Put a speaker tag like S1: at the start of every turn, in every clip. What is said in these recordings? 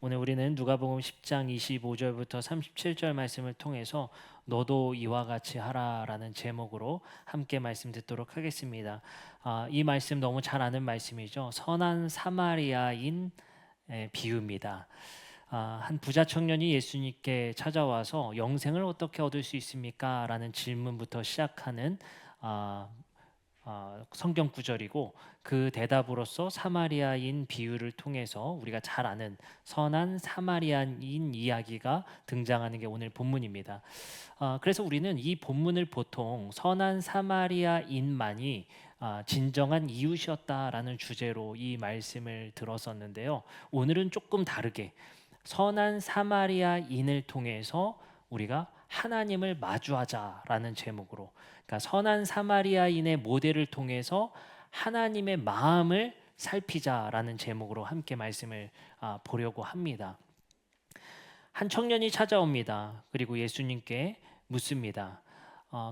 S1: 오늘 우리는 누가복음 10장 25절부터 37절 말씀을 통해서 너도 이와 같이 하라라는 제목으로 함께 말씀 듣도록 하겠습니다. 이 말씀 너무 잘 아는 말씀이죠. 선한 사마리아인 비유입니다. 한 부자 청년이 예수님께 찾아와서 영생을 어떻게 얻을 수 있습니까? 라는 질문부터 시작하는 성경 구절이고, 그 대답으로서 사마리아인 비유를 통해서 우리가 잘 아는 선한 사마리아인 이야기가 등장하는 게 오늘 본문입니다. 그래서 우리는 이 본문을 보통 선한 사마리아인만이 진정한 이웃이었다라는 주제로 이 말씀을 들었었는데요. 오늘은 조금 다르게 선한 사마리아인을 통해서 우리가 하나님을 마주하자라는 제목으로, 그러니까 선한 사마리아인의 모델을 통해서 하나님의 마음을 살피자라는 제목으로 함께 말씀을 보려고 합니다. 한 청년이 찾아옵니다. 그리고 예수님께 묻습니다.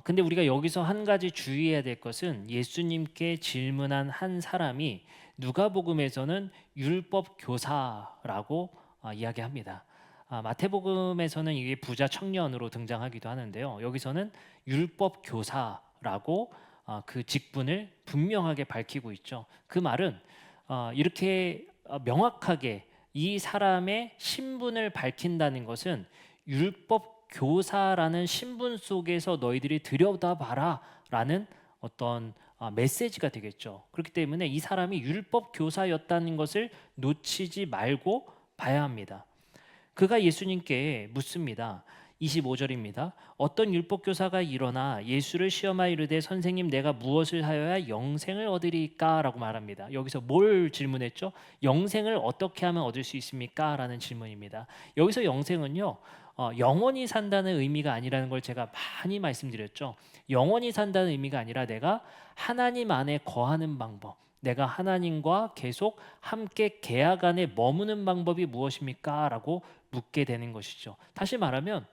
S1: 근데 우리가 여기서 한 가지 주의해야 될 것은, 예수님께 질문한 한 사람이 누가복음에서는 율법 교사라고 이야기합니다. 마태복음에서는 이게 부자 청년으로 등장하기도 하는데요. 여기서는 율법 교사라고 그 직분을 분명하게 밝히고 있죠. 그 말은 이렇게 명확하게 이 사람의 신분을 밝힌다는 것은, 율법 교사라는 신분 속에서 너희들이 들여다봐라 라는 어떤 메시지가 되겠죠. 그렇기 때문에 이 사람이 율법 교사였다는 것을 놓치지 말고 봐야 합니다. 그가 예수님께 묻습니다. 25절입니다. 어떤 율법교사가 일어나 예수를 시험하여 이르되 선생님, 내가 무엇을 하여야 영생을 얻으리까? 라고 말합니다. 여기서 뭘 질문했죠? 영생을 어떻게 하면 얻을 수 있습니까? 라는 질문입니다. 여기서 영생은요, 영원히 산다는 의미가 아니라는 걸 제가 많이 말씀드렸죠. 영원히 산다는 의미가 아니라 내가 하나님 안에 거하는 방법, 내가 하나님과 계속 함께 계약 안에 머무는 방법이 무엇입니까? 라고 묻게 되는 것이죠. 다시 말하면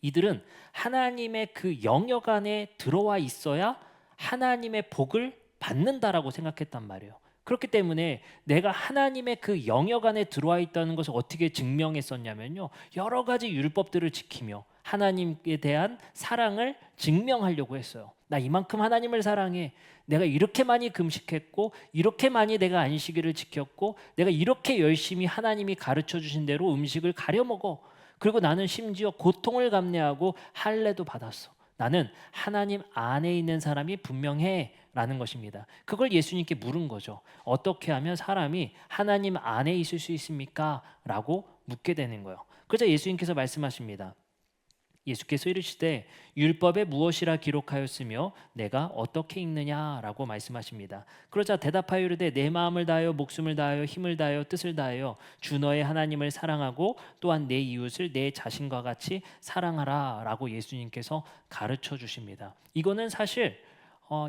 S1: 이들은 하나님의 그 영역 안에 들어와 있어야 하나님의 복을 받는다라고 생각했단 말이에요. 그렇기 때문에 내가 하나님의 그 영역 안에 들어와 있다는 것을 어떻게 증명했었냐면요, 여러 가지 율법들을 지키며 하나님에 대한 사랑을 증명하려고 했어요. 나 이만큼 하나님을 사랑해. 내가 이렇게 많이 금식했고, 이렇게 많이 내가 안식일을 지켰고, 내가 이렇게 열심히 하나님이 가르쳐 주신 대로 음식을 가려 먹어. 그리고 나는 심지어 고통을 감내하고 할례도 받았어. 나는 하나님 안에 있는 사람이 분명해 라는 것입니다. 그걸 예수님께 물은 거죠. 어떻게 하면 사람이 하나님 안에 있을 수 있습니까? 라고 묻게 되는 거예요. 그래서 예수님께서 말씀하십니다. 예수께서 이르시되 율법에 무엇이라 기록하였으며 내가 어떻게 읽느냐라고 말씀하십니다. 그러자 대답하여 이르되 내 마음을 다하여 목숨을 다하여 힘을 다하여 뜻을 다하여 주 너의 하나님을 사랑하고 또한 내 이웃을 내 자신과 같이 사랑하라라고 예수님께서 가르쳐 주십니다. 이거는 사실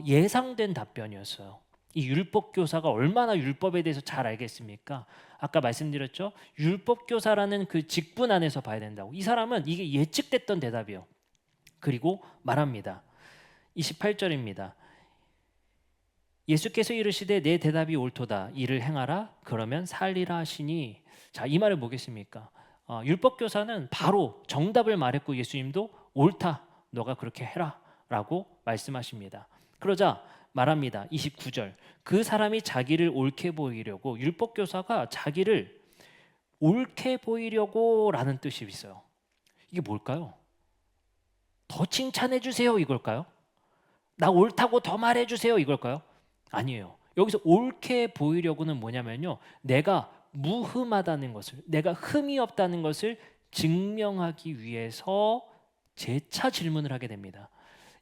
S1: 예상된 답변이었어요. 이 율법 교사가 얼마나 율법에 대해서 잘 알겠습니까? 아까 말씀드렸죠. 율법 교사라는 그 직분 안에서 봐야 된다고. 이 사람은 이게 예측됐던 대답이요. 그리고 말합니다. 28절입니다. 예수께서 이르시되 내 대답이 옳도다. 이를 행하라. 그러면 살리라 하시니. 자, 이 말을 뭐겠습니까? 율법 교사는 바로 정답을 말했고 예수님도 옳다. 너가 그렇게 해라. 라고 말씀하십니다. 그러자 말합니다. 29절. 그 사람이 자기를 옳게 보이려고, 율법 교사가 자기를 옳게 보이려고 라는 뜻이 있어요. 이게 뭘까요? 더 칭찬해 주세요 이걸까요? 나 옳다고 더 말해 주세요 이걸까요? 아니에요. 여기서 옳게 보이려고는 뭐냐면요, 내가 무흠하다는 것을, 내가 흠이 없다는 것을 증명하기 위해서 재차 질문을 하게 됩니다.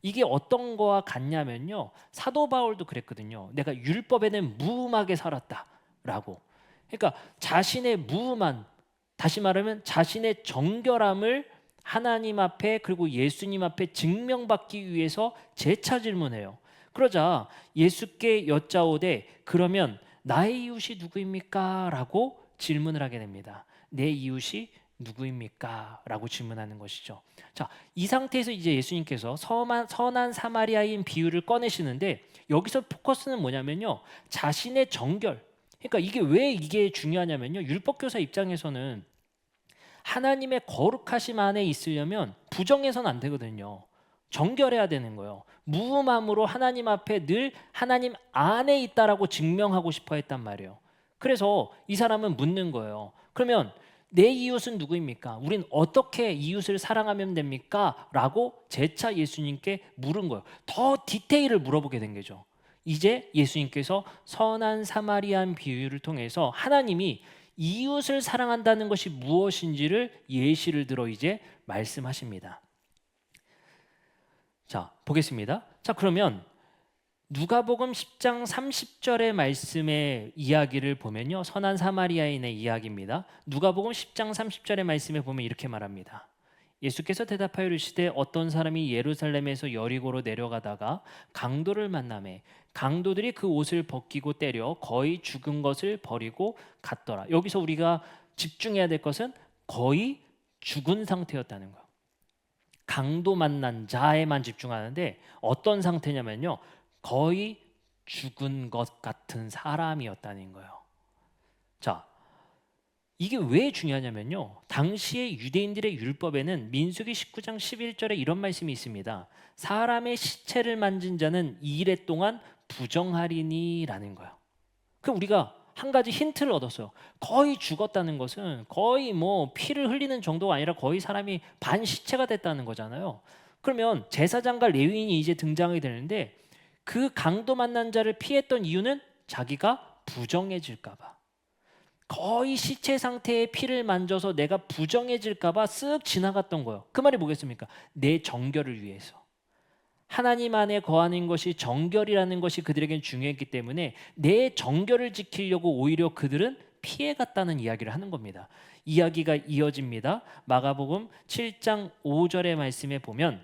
S1: 이게 어떤 거와 같냐면요, 사도 바울도 그랬거든요. 내가 율법에는 무음하게 살았다라고. 그러니까 자신의 무음한, 다시 말하면 자신의 정결함을 하나님 앞에 그리고 예수님 앞에 증명받기 위해서 재차 질문해요. 그러자 예수께 여짜오되 그러면 나의 이웃이 누구입니까? 라고 질문을 하게 됩니다. 내 이웃이 누구입니까? 라고 질문하는 것이죠. 자, 이 상태에서 이제 예수님께서 선한 사마리아인 비유를 꺼내시는데, 여기서 포커스는 뭐냐면요, 자신의 정결. 그러니까 이게 왜 이게 중요하냐면요, 율법교사 입장에서는 하나님의 거룩하심 안에 있으려면 부정해서는 안 되거든요. 정결해야 되는 거예요. 무음함으로 하나님 앞에 늘 하나님 안에 있다라고 증명하고 싶어 했단 말이에요. 그래서 이 사람은 묻는 거예요. 그러면 내 이웃은 누구입니까? 우린 어떻게 이웃을 사랑하면 됩니까? 라고 재차 예수님께 물은 거예요. 더 디테일을 물어보게 된 거죠. 이제 예수님께서 선한 사마리안 비유를 통해서 하나님이 이웃을 사랑한다는 것이 무엇인지를 예시를 들어 이제 말씀하십니다. 자, 보겠습니다. 자, 그러면 누가복음 10장 30절의 말씀의 이야기를 보면요. 선한 사마리아인의 이야기입니다. 누가복음 10장 30절의 말씀에 보면 이렇게 말합니다. 예수께서 대답하여 이르시되 어떤 사람이 예루살렘에서 여리고로 내려가다가 강도를 만나매 강도들이 그 옷을 벗기고 때려 거의 죽은 것을 버리고 갔더라. 여기서 우리가 집중해야 될 것은 거의 죽은 상태였다는 거예요. 강도 만난 자에만 집중하는데 어떤 상태냐면요. 거의 죽은 것 같은 사람이었다는 거예요. 자, 이게 왜 중요하냐면요. 당시의 유대인들의 율법에는 민수기 19장 11절에 이런 말씀이 있습니다. 사람의 시체를 만진 자는 2일 동안 부정하리니라는 거예요. 그럼 우리가 한 가지 힌트를 얻었어요. 거의 죽었다는 것은 거의 뭐 피를 흘리는 정도가 아니라 거의 사람이 반시체가 됐다는 거잖아요. 그러면 제사장과 레위인이 이제 등장이 되는데 그 강도 만난 자를 피했던 이유는 자기가 부정해질까 봐. 거의 시체 상태의 피를 만져서 내가 부정해질까 봐 쓱 지나갔던 거예요. 그 말이 뭐겠습니까? 내 정결을 위해서. 하나님 안에 거하는 것이 정결이라는 것이 그들에겐 중요했기 때문에 내 정결을 지키려고 오히려 그들은 피해갔다는 이야기를 하는 겁니다. 이야기가 이어집니다. 마가복음 7장 5절의 말씀에 보면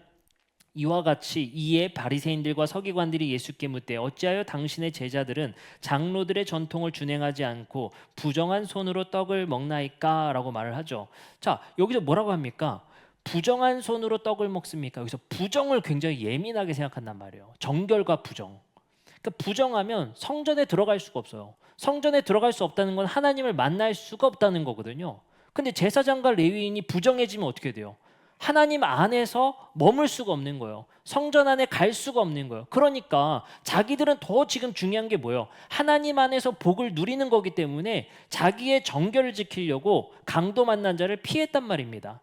S1: 이와 같이 이에 바리새인들과 서기관들이 예수께 묻되 어찌하여 당신의 제자들은 장로들의 전통을 준행하지 않고 부정한 손으로 떡을 먹나이까? 라고 말을 하죠. 자, 여기서 뭐라고 합니까? 부정한 손으로 떡을 먹습니까? 여기서 부정을 굉장히 예민하게 생각한단 말이에요. 정결과 부정. 그러니까 부정하면 성전에 들어갈 수가 없어요. 성전에 들어갈 수 없다는 건 하나님을 만날 수가 없다는 거거든요. 근데 제사장과 레위인이 부정해지면 어떻게 돼요? 하나님 안에서 머물 수가 없는 거예요. 성전 안에 갈 수가 없는 거예요. 그러니까 자기들은 더 지금 중요한 게 뭐예요? 하나님 안에서 복을 누리는 거기 때문에 자기의 정결을 지키려고 강도 만난 자를 피했단 말입니다.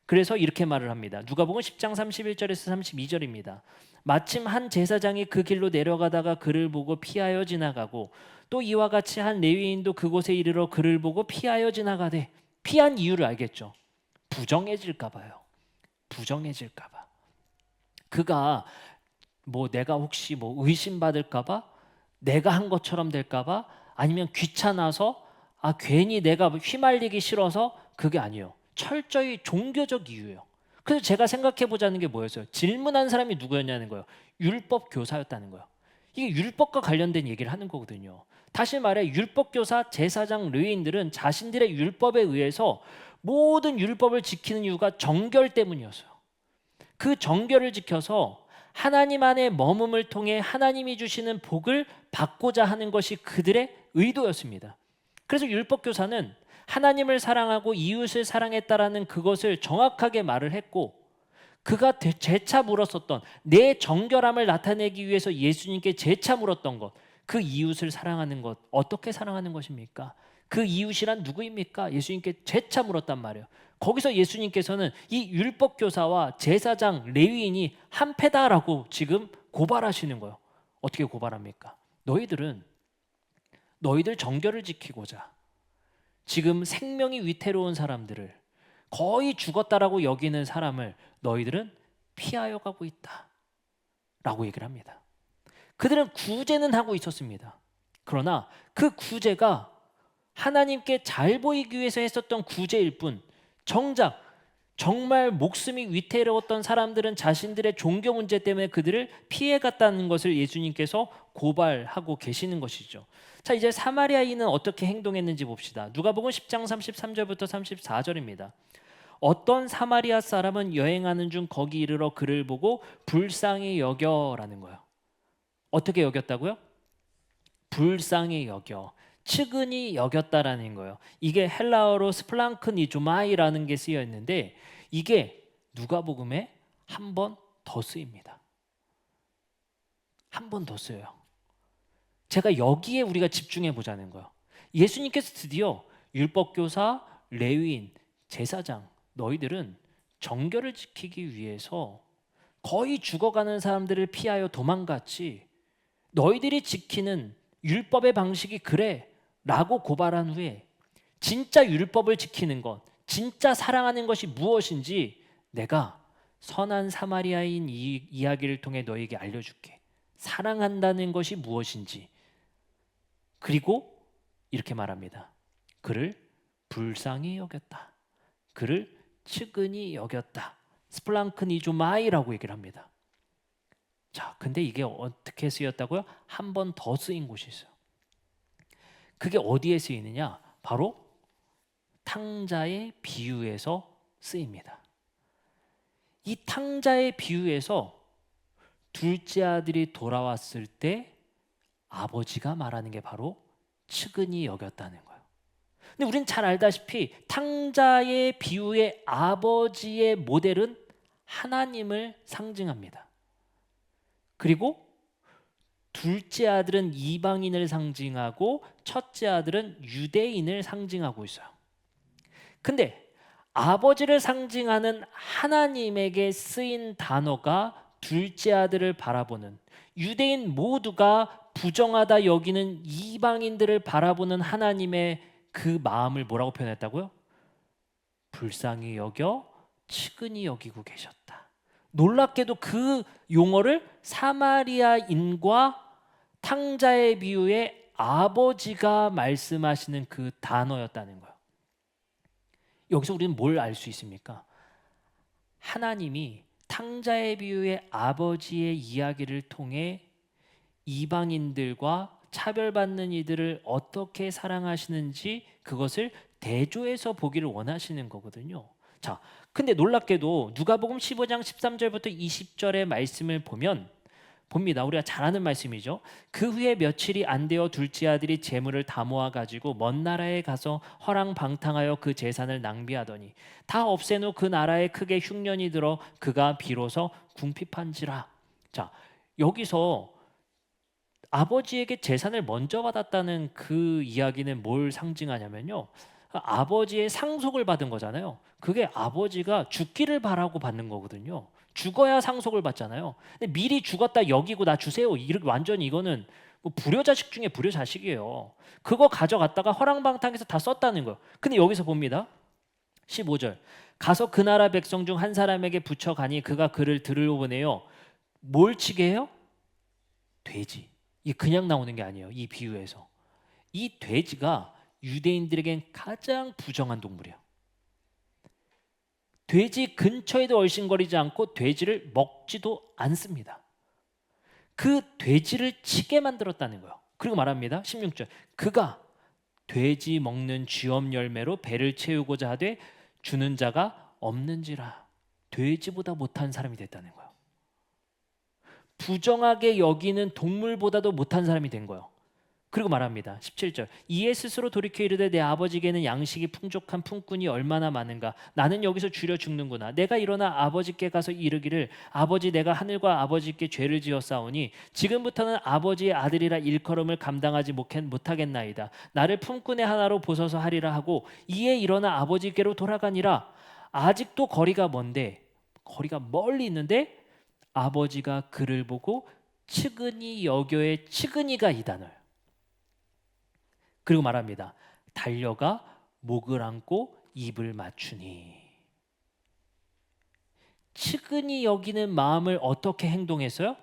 S1: 그래서 이렇게 말을 합니다. 누가복음 10장 31절에서 32절입니다. 마침 한 제사장이 그 길로 내려가다가 그를 보고 피하여 지나가고 또 이와 같이 한 레위인도 그곳에 이르러 그를 보고 피하여 지나가되 피한 이유를 알겠죠. 부정해질까 봐요. 부정해질까 봐. 그가 뭐 내가 혹시 뭐 의심받을까 봐, 내가 한 것처럼 될까 봐, 아니면 귀찮아서 괜히 내가 휘말리기 싫어서 그게 아니에요. 철저히 종교적 이유예요. 그래서 제가 생각해 보자는 게 뭐였어요? 질문한 사람이 누구였냐는 거예요. 율법 교사였다는 거예요. 이게 율법과 관련된 얘기를 하는 거거든요. 다시 말해 율법 교사, 제사장, 레위인들은 자신들의 율법에 의해서 모든 율법을 지키는 이유가 정결 때문이었어요. 그 정결을 지켜서 하나님 안에 머금을 통해 하나님이 주시는 복을 받고자 하는 것이 그들의 의도였습니다. 그래서 율법 교사는 하나님을 사랑하고 이웃을 사랑했다라는 그것을 정확하게 말을 했고 그가 재차 물었었던 내 정결함을 나타내기 위해서 예수님께 재차 물었던 것, 그 이웃을 사랑하는 것, 어떻게 사랑하는 것입니까? 그 이웃이란 누구입니까? 예수님께 재차 물었단 말이에요. 거기서 예수님께서는 이 율법 교사와 제사장, 레위인이 한패다라고 지금 고발하시는 거예요. 어떻게 고발합니까? 너희들 정결을 지키고자 지금 생명이 위태로운 사람들을 거의 죽었다라고 여기는 사람을 너희들은 피하여 가고 있다 라고 얘기를 합니다. 그들은 구제는 하고 있었습니다. 그러나 그 구제가 하나님께 잘 보이기 위해서 했었던 구제일 뿐 정작 정말 목숨이 위태로웠던 사람들은 자신들의 종교 문제 때문에 그들을 피해갔다는 것을 예수님께서 고발하고 계시는 것이죠. 자, 이제 사마리아인은 어떻게 행동했는지 봅시다. 누가복음 10장 33절부터 34절입니다. 어떤 사마리아 사람은 여행하는 중 거기 이르러 그를 보고 불쌍히 여겨라는 거예요. 어떻게 여겼다고요? 불쌍히 여겨. 측은히 여겼다라는 거예요. 이게 헬라어로 스플랑크니조마이라는 게 쓰여 있는데 이게 누가복음에 한 번 더 쓰입니다. 한 번 더 쓰여요. 제가 여기에 우리가 집중해 보자는 거예요. 예수님께서 드디어 율법교사, 레위인, 제사장 너희들은 정결을 지키기 위해서 거의 죽어가는 사람들을 피하여 도망갔지 너희들이 지키는 율법의 방식이 그래 라고 고발한 후에 진짜 율법을 지키는 것, 진짜 사랑하는 것이 무엇인지 내가 선한 사마리아인 이 이야기를 통해 너에게 알려줄게. 사랑한다는 것이 무엇인지. 그리고 이렇게 말합니다. 그를 불쌍히 여겼다. 그를 측은히 여겼다. 스플랑크니조마이라고 얘기를 합니다. 자, 근데 이게 어떻게 쓰였다고요? 한 번 더 쓰인 곳이 있어요. 그게 어디에 쓰이느냐? 바로 탕자의 비유에서 쓰입니다. 이 탕자의 비유에서 둘째 아들이 돌아왔을 때 아버지가 말하는 게 바로 측은히 여겼다는 거예요. 근데 우리는 잘 알다시피 탕자의 비유의 아버지의 모델은 하나님을 상징합니다. 그리고 둘째 아들은 이방인을 상징하고 첫째 아들은 유대인을 상징하고 있어요. 근데 아버지를 상징하는 하나님에게 쓰인 단어가 둘째 아들을 바라보는 유대인 모두가 부정하다 여기는 이방인들을 바라보는 하나님의 그 마음을 뭐라고 표현했다고요? 불쌍히 여겨 측은히 여기고 계셨다. 놀랍게도 그 용어를 사마리아인과 탕자의 비유에 아버지가 말씀하시는 그 단어였다는 거예요. 여기서 우리는 뭘 알 수 있습니까? 하나님이 탕자의 비유의 아버지의 이야기를 통해 이방인들과 차별받는 이들을 어떻게 사랑하시는지 그것을 대조해서 보기를 원하시는 거거든요. 자, 근데 놀랍게도 누가복음 15장 13절부터 20절의 말씀을 보면 봅니다. 우리가 잘 아는 말씀이죠. 그 후에 며칠이 안 되어 둘째 아들이 재물을 다 모아 가지고 먼 나라에 가서 허랑방탕하여 그 재산을 낭비하더니 다 없애놓 그 나라에 크게 흉년이 들어 그가 비로소 궁핍한지라. 자, 여기서 아버지에게 재산을 먼저 받았다는 그 이야기는 뭘 상징하냐면요. 아버지의 상속을 받은 거잖아요. 그게 아버지가 죽기를 바라고 받는 거거든요. 죽어야 상속을 받잖아요. 근데 미리 죽었다 여기고 나 주세요. 이렇게 완전히 이거는 뭐 불효자식 중에 불효자식이에요. 그거 가져갔다가 허랑방탕해서 다 썼다는 거예요. 근데 여기서 봅니다. 15절. 가서 그 나라 백성 중 한 사람에게 붙여가니 그가 그를 들여보내요. 뭘 치게 해요? 돼지. 이게 그냥 나오는 게 아니에요. 이 비유에서. 이 돼지가 유대인들에겐 가장 부정한 동물이에요. 돼지 근처에도 얼씬거리지 않고 돼지를 먹지도 않습니다. 그 돼지를 치게 만들었다는 거예요. 그리고 말합니다. 16절. 그가 돼지 먹는 쥐엄 열매로 배를 채우고자 하되 주는 자가 없는지라. 돼지보다 못한 사람이 됐다는 거예요. 부정하게 여기는 동물보다도 못한 사람이 된 거예요. 그리고 말합니다. 17절. 이에 스스로 돌이켜 이르되 내 아버지에게는 양식이 풍족한 품꾼이 얼마나 많은가. 나는 여기서 줄여 죽는구나. 내가 일어나 아버지께 가서 이르기를 아버지 내가 하늘과 아버지께 죄를 지었사오니 지금부터는 아버지의 아들이라 일컬음을 감당하지 못하겠나이다. 나를 품꾼의 하나로 보소서 하리라 하고 이에 일어나 아버지께로 돌아가니라. 아직도 거리가 먼데 거리가 멀리 있는데 아버지가 그를 보고 측은히 여겨의 측은히가 이 단어예요. 그리고 말합니다. 달려가 목을 안고 입을 맞추니. 측은히 여기는 마음을 어떻게 행동했어요?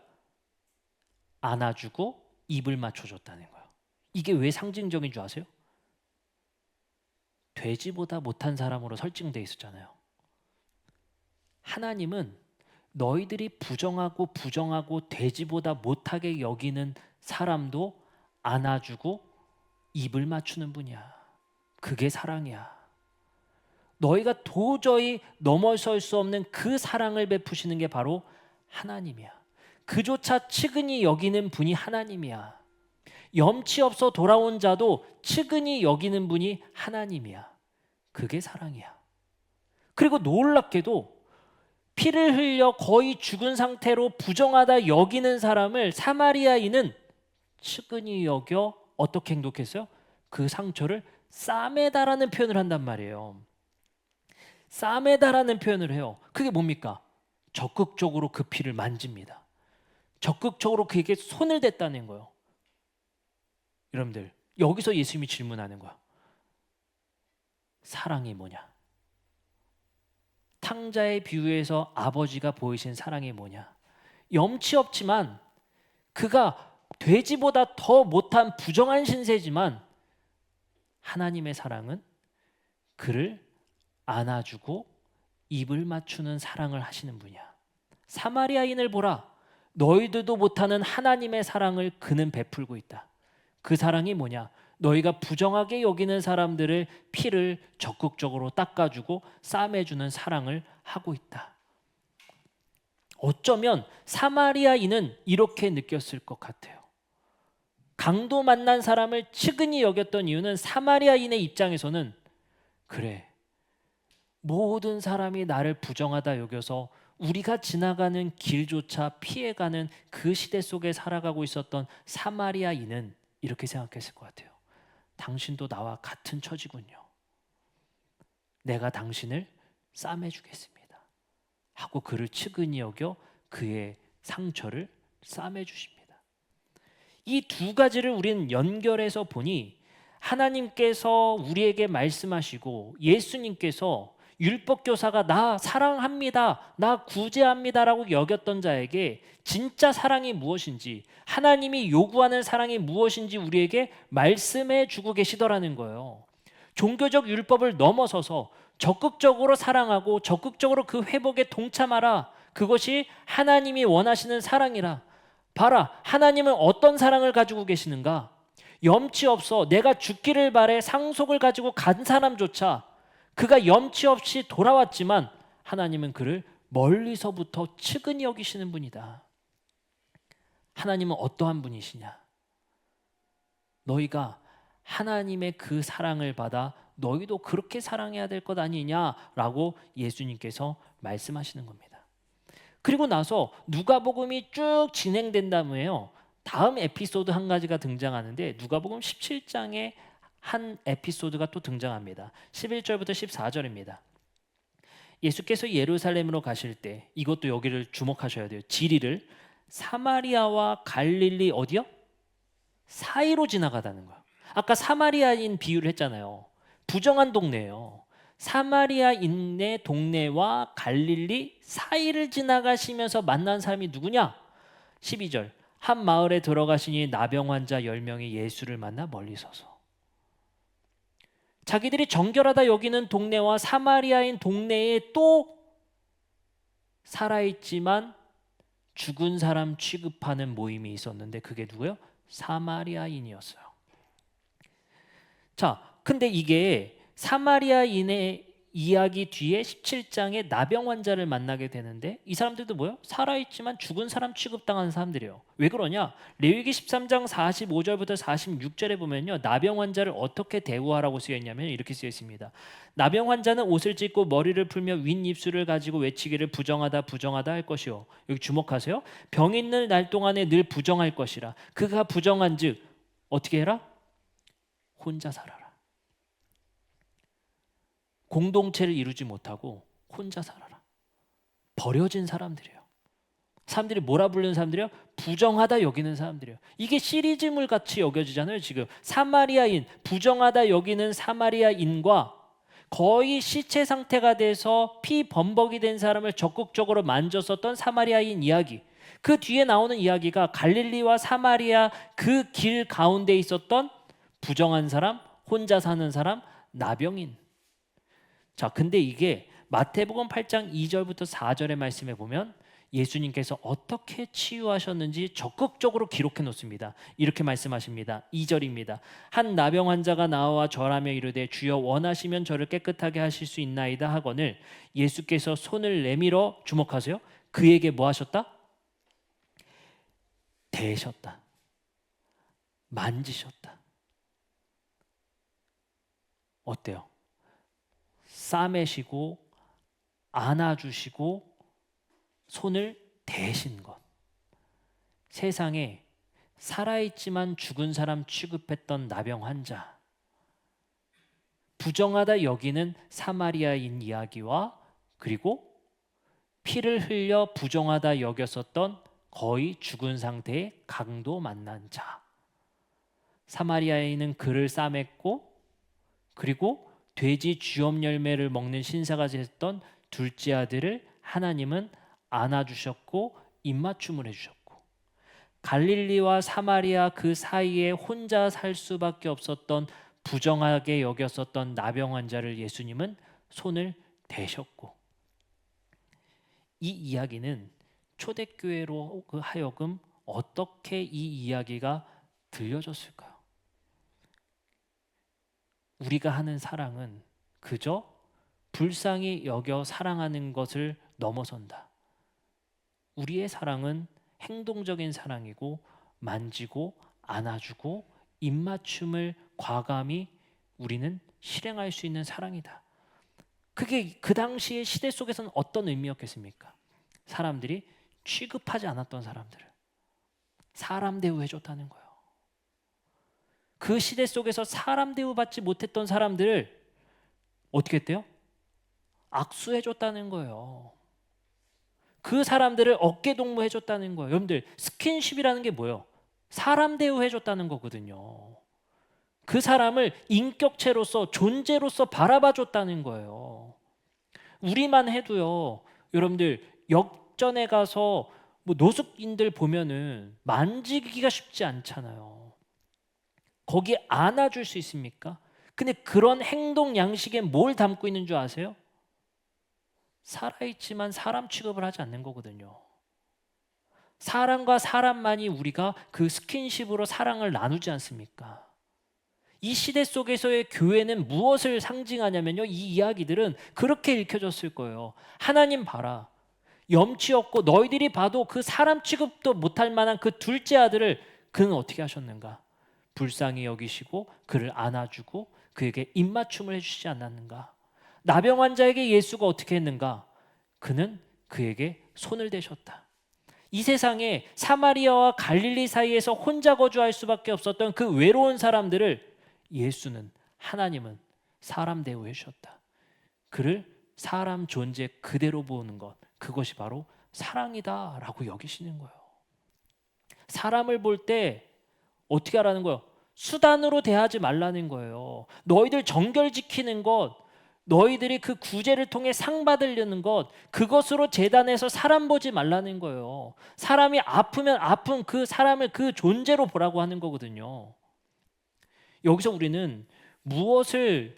S1: 안아주고 입을 맞춰줬다는 거예요. 이게 왜 상징적인 줄 아세요? 돼지보다 못한 사람으로 설정되어 있었잖아요. 하나님은 너희들이 부정하고 돼지보다 못하게 여기는 사람도 안아주고 입을 맞추는 분이야. 그게 사랑이야. 너희가 도저히 넘어설 수 없는 그 사랑을 베푸시는 게 바로 하나님이야. 그조차 측은히 여기는 분이 하나님이야. 염치 없어 돌아온 자도 측은히 여기는 분이 하나님이야. 그게 사랑이야. 그리고 놀랍게도 피를 흘려 거의 죽은 상태로 부정하다 여기는 사람을 사마리아인은 측은히 여겨 어떻게 행동했어요? 그 상처를 싸매다라는 표현을 한단 말이에요. 싸매다라는 표현을 해요. 그게 뭡니까? 적극적으로 그 피를 만집니다. 적극적으로 그에게 손을 댔다는 거예요. 여러분들, 여기서 예수님이 질문하는 거야. 사랑이 뭐냐? 탕자의 비유에서 아버지가 보이신 사랑이 뭐냐? 염치 없지만 그가 돼지보다 더 못한 부정한 신세지만 하나님의 사랑은 그를 안아주고 입을 맞추는 사랑을 하시는 분이야. 사마리아인을 보라. 너희들도 못하는 하나님의 사랑을 그는 베풀고 있다. 그 사랑이 뭐냐? 너희가 부정하게 여기는 사람들을 피를 적극적으로 닦아주고 싸매주는 사랑을 하고 있다. 어쩌면 사마리아인은 이렇게 느꼈을 것 같아요. 강도 만난 사람을 측은히 여겼던 이유는 사마리아인의 입장에서는 그래, 모든 사람이 나를 부정하다 여겨서 우리가 지나가는 길조차 피해가는 그 시대 속에 살아가고 있었던 사마리아인은 이렇게 생각했을 것 같아요. 당신도 나와 같은 처지군요. 내가 당신을 싸매주겠습니다. 하고 그를 측은히 여겨 그의 상처를 싸매주십니다. 이 두 가지를 우리는 연결해서 보니 하나님께서 우리에게 말씀하시고 예수님께서 율법교사가 나 사랑합니다, 나 구제합니다라고 여겼던 자에게 진짜 사랑이 무엇인지, 하나님이 요구하는 사랑이 무엇인지 우리에게 말씀해 주고 계시더라는 거예요. 종교적 율법을 넘어서서 적극적으로 사랑하고 적극적으로 그 회복에 동참하라. 그것이 하나님이 원하시는 사랑이라. 봐라, 하나님은 어떤 사랑을 가지고 계시는가? 염치 없어 내가 죽기를 바래 상속을 가지고 간 사람조차 그가 염치 없이 돌아왔지만 하나님은 그를 멀리서부터 측은히 여기시는 분이다. 하나님은 어떠한 분이시냐? 너희가 하나님의 그 사랑을 받아 너희도 그렇게 사랑해야 될 것 아니냐라고 예수님께서 말씀하시는 겁니다. 그리고 나서 누가복음이 쭉 진행된 다음에요, 다음 에피소드 한 가지가 등장하는데 누가복음 17장에 한 에피소드가 또 등장합니다. 11절부터 14절입니다. 예수께서 예루살렘으로 가실 때, 이것도 여기를 주목하셔야 돼요. 지리를 사마리아와 갈릴리 어디요? 사이로 지나가다는 거예요. 아까 사마리아인 비유를 했잖아요. 부정한 동네예요. 사마리아인의 동네와 갈릴리 사이를 지나가시면서 만난 사람이 누구냐? 12절, 한 마을에 들어가시니 나병 환자 10명이 예수를 만나 멀리 서서. 자기들이 정결하다 여기는 동네와 사마리아인 동네에 또 살아있지만 죽은 사람 취급하는 모임이 있었는데 그게 누구예요? 사마리아인이었어요. 자, 근데 이게 사마리아인의 이야기 뒤에 17장에 나병 환자를 만나게 되는데 이 사람들도 뭐예요? 살아있지만 죽은 사람 취급당하는 사람들이에요. 왜 그러냐? 레위기 13장 45절부터 46절에 보면요, 나병 환자를 어떻게 대우하라고 쓰여 있냐면 이렇게 쓰여 있습니다. 나병 환자는 옷을 찢고 머리를 풀며 윗입술을 가지고 외치기를 부정하다 부정하다 할 것이요. 여기 주목하세요. 병 있는 날 동안에 늘 부정할 것이라. 그가 부정한즉 어떻게 해라? 혼자 살아라. 공동체를 이루지 못하고 혼자 살아라. 버려진 사람들이에요. 사람들이 뭐라 부르는 사람들이요? 부정하다 여기는 사람들이에요. 이게 시리즈물 같이 여겨지잖아요. 지금 사마리아인, 부정하다 여기는 사마리아인과 거의 시체 상태가 돼서 피 범벅이 된 사람을 적극적으로 만졌었던 사마리아인 이야기. 그 뒤에 나오는 이야기가 갈릴리와 사마리아 그 길 가운데 있었던 부정한 사람, 혼자 사는 사람, 나병인. 자, 근데 이게 마태복음 8장 2절부터 4절의 말씀에 보면 예수님께서 어떻게 치유하셨는지 적극적으로 기록해 놓습니다. 이렇게 말씀하십니다. 2절입니다. 한 나병 환자가 나와 절하며 이르되 주여 원하시면 저를 깨끗하게 하실 수 있나이다 하거늘 예수께서 손을 내밀어, 주목하세요, 그에게 뭐 하셨다? 대셨다. 만지셨다. 어때요? 싸매시고 안아주시고 손을 대신 것. 세상에 살아있지만 죽은 사람 취급했던 나병 환자, 부정하다 여기는 사마리아인 이야기와 그리고 피를 흘려 부정하다 여겼었던 거의 죽은 상태의 강도 만난 자. 사마리아인은 그를 싸맸고 그리고 돼지 쥐엄 열매를 먹는 신사가 됐던 둘째 아들을 하나님은 안아주셨고 입맞춤을 해주셨고, 갈릴리와 사마리아 그 사이에 혼자 살 수밖에 없었던 부정하게 여겼었던 나병 환자를 예수님은 손을 대셨고, 이 이야기는 초대교회로 하여금 어떻게 이 이야기가 들려졌을까요? 우리가 하는 사랑은 그저 불쌍히 여겨 사랑하는 것을 넘어선다. 우리의 사랑은 행동적인 사랑이고 만지고 안아주고 입맞춤을 과감히 우리는 실행할 수 있는 사랑이다. 그게 그 당시의 시대 속에서는 어떤 의미였겠습니까? 사람들이 취급하지 않았던 사람들을 사람 대우해줬다는 거예요. 그 시대 속에서 사람 대우받지 못했던 사람들을 어떻게 했대요? 악수해줬다는 거예요. 그 사람들을 어깨동무해줬다는 거예요. 여러분들, 스킨십이라는 게 뭐예요? 사람 대우해줬다는 거거든요. 그 사람을 인격체로서 존재로서 바라봐줬다는 거예요. 우리만 해도요, 여러분들 역전에 가서 뭐 노숙인들 보면은 만지기가 쉽지 않잖아요. 거기 안아줄 수 있습니까? 근데 그런 행동 양식에 뭘 담고 있는 줄 아세요? 살아있지만 사람 취급을 하지 않는 거거든요. 사람과 사람만이 우리가 그 스킨십으로 사랑을 나누지 않습니까? 이 시대 속에서의 교회는 무엇을 상징하냐면요, 이 이야기들은 그렇게 읽혀졌을 거예요. 하나님 봐라, 염치 없고 너희들이 봐도 그 사람 취급도 못할 만한 그 둘째 아들을 그는 어떻게 하셨는가? 불쌍히 여기시고 그를 안아주고 그에게 입맞춤을 해주시지 않았는가? 나병 환자에게 예수가 어떻게 했는가? 그는 그에게 손을 대셨다. 이 세상에 사마리아와 갈릴리 사이에서 혼자 거주할 수밖에 없었던 그 외로운 사람들을 예수는, 하나님은 사람 대우해 주셨다. 그를 사람 존재 그대로 보는 것, 그것이 바로 사랑이다라고 여기시는 거예요. 사람을 볼 때 어떻게 하라는 거예요? 수단으로 대하지 말라는 거예요. 너희들 정결 지키는 것, 너희들이 그 구제를 통해 상 받으려는 것, 그것으로 재단에서 사람 보지 말라는 거예요. 사람이 아프면 아픈 그 사람을 그 존재로 보라고 하는 거거든요. 여기서 우리는 무엇을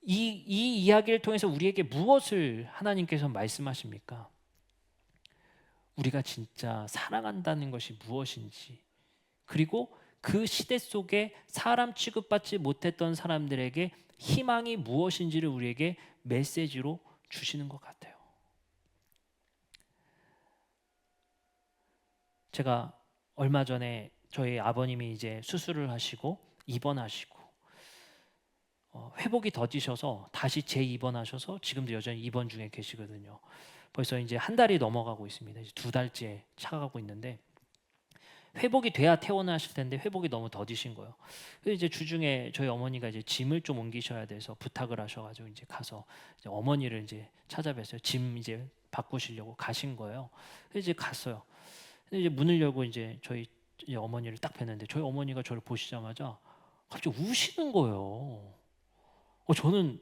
S1: 이 이야기를 통해서 우리에게 무엇을 하나님께서 말씀하십니까? 우리가 진짜 사랑한다는 것이 무엇인지, 그리고 그 시대 속에 사람 취급받지 못했던 사람들에게 희망이 무엇인지를 우리에게 메시지로 주시는 것 같아요. 제가 얼마 전에 저희 아버님이 이제 수술을 하시고 입원하시고 회복이 더디셔서 다시 재입원하셔서 지금도 여전히 입원 중에 계시거든요. 벌써 이제 한 달이 넘어가고 있습니다. 이제 2달째 차가고 있는데 회복이 돼야 퇴원하실 텐데 회복이 너무 더디신 거예요. 그래서 이제 주중에 저희 어머니가 이제 짐을 좀 옮기셔야 돼서 부탁을 하셔가지고 이제 가서 이제 어머니를 이제 찾아뵀어요. 짐 이제 바꾸시려고 가신 거예요. 그래서 이제 갔어요. 근데 이제 문을 열고 이제 저희 이제 어머니를 딱 뵀는데 저희 어머니가 저를 보시자마자 갑자기 우시는 거예요. 저는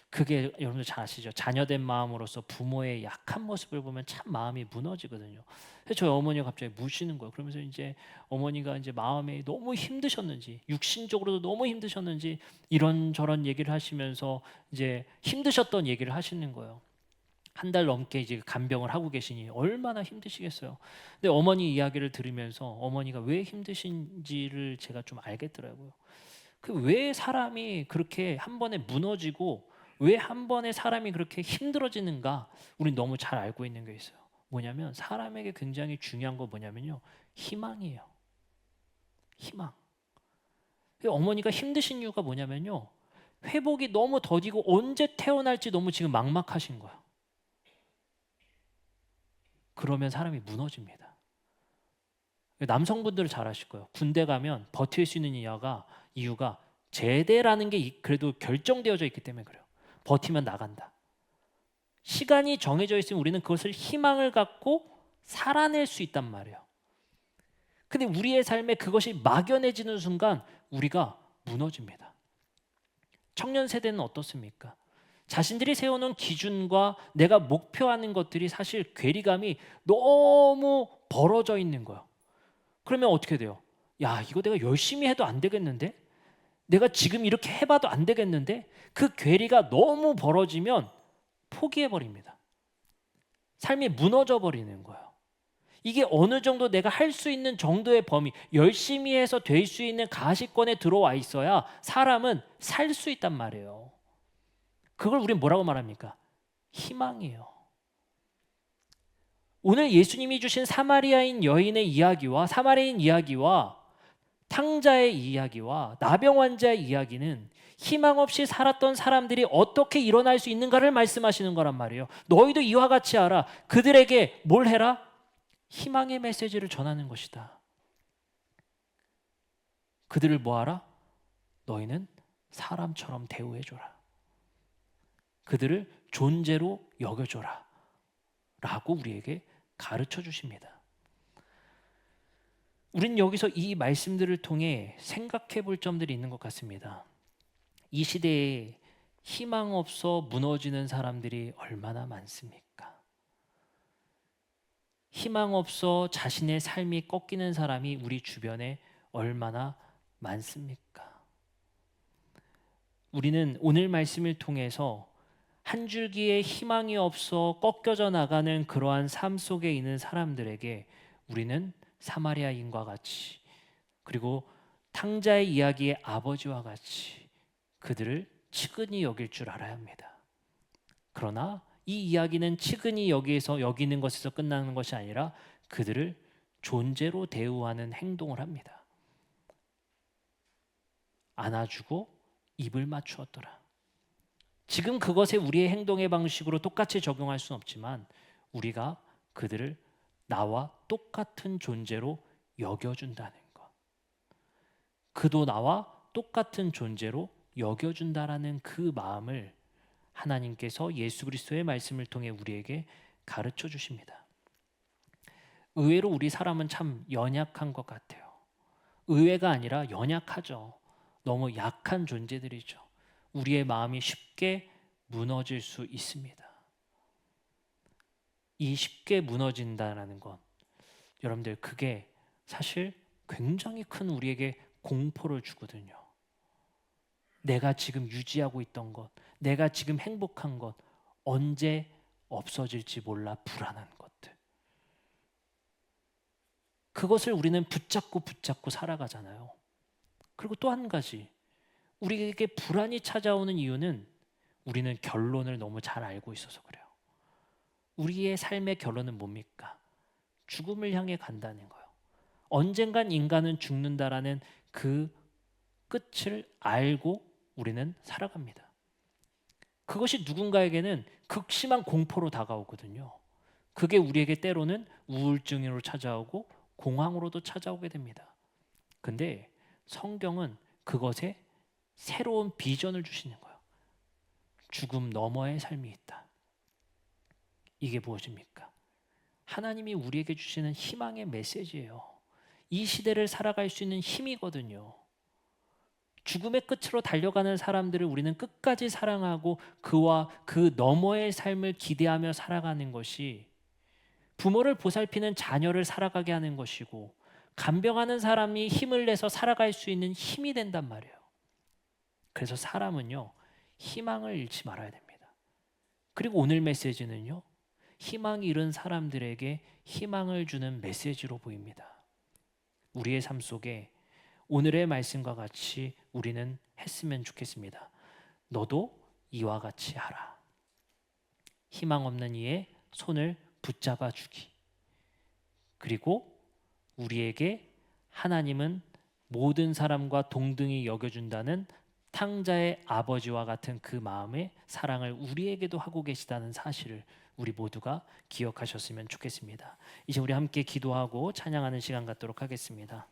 S1: 그게 여러분들 잘 아시죠? 자녀된 마음으로서 부모의 약한 모습을 보면 참 마음이 무너지거든요. 그래서 저희 어머니가 갑자기 무시는 거예요. 그러면서 이제 어머니가 이제 마음에 너무 힘드셨는지, 육신적으로도 너무 힘드셨는지 이런저런 얘기를 하시면서 이제 힘드셨던 얘기를 하시는 거예요. 한 달 넘게 이제 간병을 하고 계시니 얼마나 힘드시겠어요. 근데 어머니 이야기를 들으면서 어머니가 왜 힘드신지를 제가 좀 알겠더라고요. 그 왜 사람이 그렇게 한 번에 무너지고 왜 한 번에 사람이 그렇게 힘들어지는가? 우린 너무 잘 알고 있는 게 있어요. 뭐냐면 사람에게 굉장히 중요한 거 뭐냐면요, 희망이에요. 희망. 어머니가 힘드신 이유가 뭐냐면요, 회복이 너무 더디고 언제 태어날지 너무 지금 막막하신 거야. 그러면 사람이 무너집니다. 남성분들은 잘 아실 거예요. 군대 가면 버틸 수 있는 이유가 제대라는 게 그래도 결정되어져 있기 때문에 그래요. 버티면 나간다. 시간이 정해져 있으면 우리는 그것을 희망을 갖고 살아낼 수 있단 말이에요. 근데 우리의 삶에 그것이 막연해지는 순간 우리가 무너집니다. 청년 세대는 어떻습니까? 자신들이 세워놓은 기준과 내가 목표하는 것들이 사실 괴리감이 너무 벌어져 있는 거예요. 그러면 어떻게 돼요? 야, 이거 내가 열심히 해도 안 되겠는데? 내가 지금 이렇게 해봐도 안 되겠는데? 그 괴리가 너무 벌어지면 포기해버립니다. 삶이 무너져 버리는 거예요. 이게 어느 정도 내가 할 수 있는 정도의 범위, 열심히 해서 될 수 있는 가시권에 들어와 있어야 사람은 살 수 있단 말이에요. 그걸 우린 뭐라고 말합니까? 희망이에요. 오늘 예수님이 주신 사마리아인 여인의 이야기와 사마리아인 이야기와 탕자의 이야기와 나병 환자의 이야기는 희망 없이 살았던 사람들이 어떻게 일어날 수 있는가를 말씀하시는 거란 말이에요. 너희도 이와 같이 알아. 그들에게 뭘 해라? 희망의 메시지를 전하는 것이다. 그들을 뭐하라? 너희는 사람처럼 대우해줘라. 그들을 존재로 여겨줘라. 라고 우리에게 가르쳐 주십니다. 우린 여기서 이 말씀들을 통해 생각해 볼 점들이 있는 것 같습니다. 이 시대에 희망 없어 무너지는 사람들이 얼마나 많습니까? 희망 없어 자신의 삶이 꺾이는 사람이 우리 주변에 얼마나 많습니까? 우리는 오늘 말씀을 통해서 한 줄기의 희망이 없어 꺾여져 나가는 그러한 삶 속에 있는 사람들에게 우리는 사마리아인과 같이, 그리고 탕자의 이야기의 아버지와 같이 그들을 측은히 여길 줄 알아야 합니다. 그러나 이 이야기는 측은히 여기는 것에서 끝나는 것이 아니라 그들을 존재로 대우하는 행동을 합니다. 안아주고 입을 맞추었더라. 지금 그것에 우리의 행동의 방식으로 똑같이 적용할 수는 없지만 우리가 그들을 나와 똑같은 존재로 여겨준다는 것. 그도 나와 똑같은 존재로 여겨준다라는 그 마음을 하나님께서 예수 그리스도의 말씀을 통해 우리에게 가르쳐 주십니다. 의외로 우리 사람은 참 연약한 것 같아요. 의외가 아니라 연약하죠. 너무 약한 존재들이죠. 우리의 마음이 쉽게 무너질 수 있습니다. 이 쉽게 무너진다라는 것, 여러분들 그게 사실 굉장히 큰 우리에게 공포를 주거든요. 내가 지금 유지하고 있던 것, 내가 지금 행복한 것, 언제 없어질지 몰라 불안한 것들. 그것을 우리는 붙잡고 살아가잖아요. 그리고 또 한 가지, 우리에게 불안이 찾아오는 이유는 우리는 결론을 너무 잘 알고 있어서 그래요. 우리의 삶의 결론은 뭡니까? 죽음을 향해 간다는 거예요. 언젠간 인간은 죽는다라는 그 끝을 알고 우리는 살아갑니다. 그것이 누군가에게는 극심한 공포로 다가오거든요. 그게 우리에게 때로는 우울증으로 찾아오고 공황으로도 찾아오게 됩니다. 근데 성경은 그것에 새로운 비전을 주시는 거예요. 죽음 너머의 삶이 있다. 이게 무엇입니까? 하나님이 우리에게 주시는 희망의 메시지예요. 이 시대를 살아갈 수 있는 힘이거든요. 죽음의 끝으로 달려가는 사람들을 우리는 끝까지 사랑하고 그와 그 너머의 삶을 기대하며 살아가는 것이 부모를 보살피는 자녀를 살아가게 하는 것이고 간병하는 사람이 힘을 내서 살아갈 수 있는 힘이 된단 말이에요. 그래서 사람은요, 희망을 잃지 말아야 됩니다. 그리고 오늘 메시지는요, 희망이 잃은 사람들에게 희망을 주는 메시지로 보입니다. 우리의 삶 속에 오늘의 말씀과 같이 우리는 했으면 좋겠습니다. 너도 이와 같이 하라. 희망 없는 이의 손을 붙잡아 주기. 그리고 우리에게 하나님은 모든 사람과 동등히 여겨준다는 탕자의 아버지와 같은 그 마음의 사랑을 우리에게도 하고 계시다는 사실을 우리 모두가 기억하셨으면 좋겠습니다. 이제 우리 함께 기도하고 찬양하는 시간 갖도록 하겠습니다.